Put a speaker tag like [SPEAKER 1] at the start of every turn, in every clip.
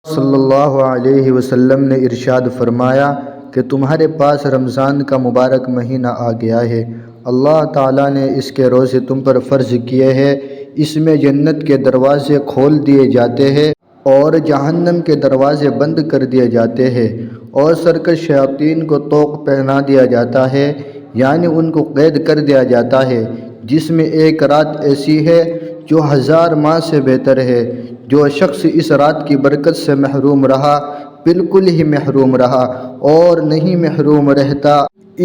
[SPEAKER 1] صلی اللہ علیہ وسلم نے ارشاد فرمایا کہ تمہارے پاس رمضان کا مبارک مہینہ آ گیا ہے۔ اللہ تعالیٰ نے اس کے روزے تم پر فرض کیے ہیں۔ اس میں جنت کے دروازے کھول دیے جاتے ہیں اور جہنم کے دروازے بند کر دیے جاتے ہیں، اور سرکش شیاطین کو طوق پہنا دیا جاتا ہے، یعنی ان کو قید کر دیا جاتا ہے، جس میں ایک رات ایسی ہے جو 1000 ماہ سے بہتر ہے۔ جو شخص اس رات کی برکت سے محروم رہا، بالکل ہی محروم رہا اور نہیں محروم رہتا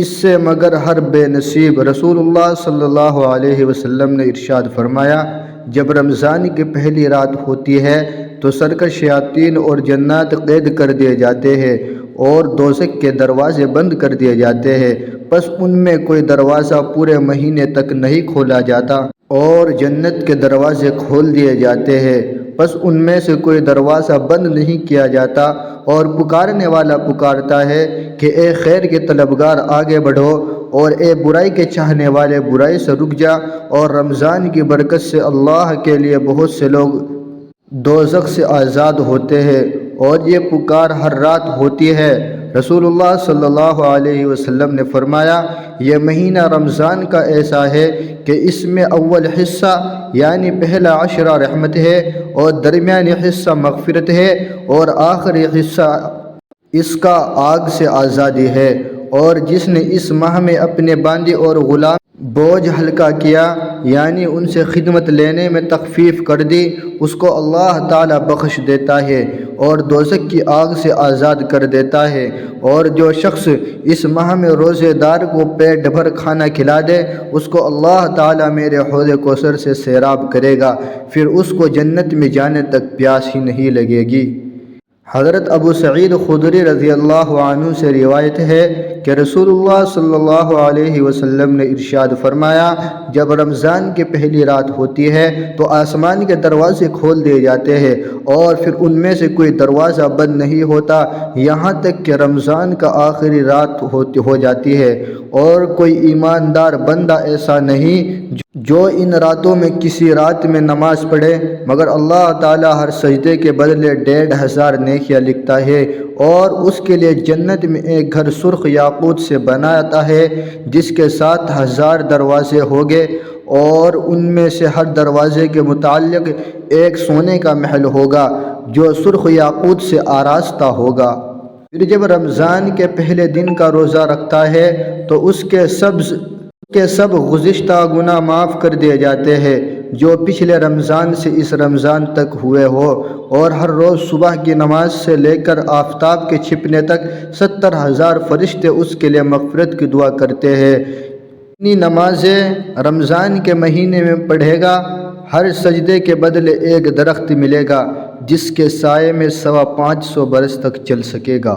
[SPEAKER 1] اس سے مگر ہر بے نصیب۔ رسول اللہ صلی اللہ علیہ وسلم نے ارشاد فرمایا، جب رمضان کی پہلی رات ہوتی ہے تو سرکش شیاطین اور جنات قید کر دیے جاتے ہیں اور دوزخ کے دروازے بند کر دیے جاتے ہیں، پس ان میں کوئی دروازہ پورے مہینے تک نہیں کھولا جاتا، اور جنت کے دروازے کھول دیے جاتے ہیں، پس ان میں سے کوئی دروازہ بند نہیں کیا جاتا، اور پکارنے والا پکارتا ہے کہ اے خیر کے طلبگار آگے بڑھو، اور اے برائی کے چاہنے والے برائی سے رک جا۔ اور رمضان کی برکت سے اللہ کے لیے بہت سے لوگ دوزخ سے آزاد ہوتے ہیں، اور یہ پکار ہر رات ہوتی ہے۔ رسول اللہ صلی اللہ علیہ وسلم نے فرمایا، یہ مہینہ رمضان کا ایسا ہے کہ اس میں اول حصہ یعنی پہلا عشرہ رحمت ہے، اور درمیانی حصہ مغفرت ہے، اور آخری حصہ اس کا آگ سے آزادی ہے۔ اور جس نے اس ماہ میں اپنے باندی اور غلام بوجھ ہلکا کیا، یعنی ان سے خدمت لینے میں تخفیف کر دی، اس کو اللہ تعالیٰ بخش دیتا ہے اور دوزخ کی آگ سے آزاد کر دیتا ہے۔ اور جو شخص اس ماہ میں روزے دار کو پیٹ بھر کھانا کھلا دے، اس کو اللہ تعالیٰ میرے حوض کوثر سے سیراب کرے گا، پھر اس کو جنت میں جانے تک پیاس ہی نہیں لگے گی۔ حضرت ابو سعید خدری رضی اللہ عنہ سے روایت ہے کہ رسول اللہ صلی اللہ علیہ وسلم نے ارشاد فرمایا، جب رمضان کی پہلی رات ہوتی ہے تو آسمان کے دروازے کھول دیے جاتے ہیں، اور پھر ان میں سے کوئی دروازہ بند نہیں ہوتا یہاں تک کہ رمضان کا آخری رات ہو جاتی ہے، اور کوئی ایماندار بندہ ایسا نہیں جو ان راتوں میں کسی رات میں نماز پڑھے، مگر اللہ تعالیٰ ہر سجدے کے بدلے 1500 نیکیاں لکھتا ہے، اور اس کے لیے جنت میں ایک گھر سرخ یاقوت سے بناتا ہے جس کے 7000 دروازے ہوگے، اور ان میں سے ہر دروازے کے متعلق ایک سونے کا محل ہوگا جو سرخ یاقوت سے آراستہ ہوگا۔ پھر جب رمضان کے پہلے دن کا روزہ رکھتا ہے تو اس کے سب گزشتہ گناہ معاف کر دیے جاتے ہیں جو پچھلے رمضان سے اس رمضان تک ہوئے ہو، اور ہر روز صبح کی نماز سے لے کر آفتاب کے چھپنے تک 70,000 فرشتے اس کے لیے مغفرت کی دعا کرتے ہیں۔ اتنی نمازیں رمضان کے مہینے میں پڑھے گا، ہر سجدے کے بدلے ایک درخت ملے گا جس کے سائے میں 550 برس تک چل سکے گا۔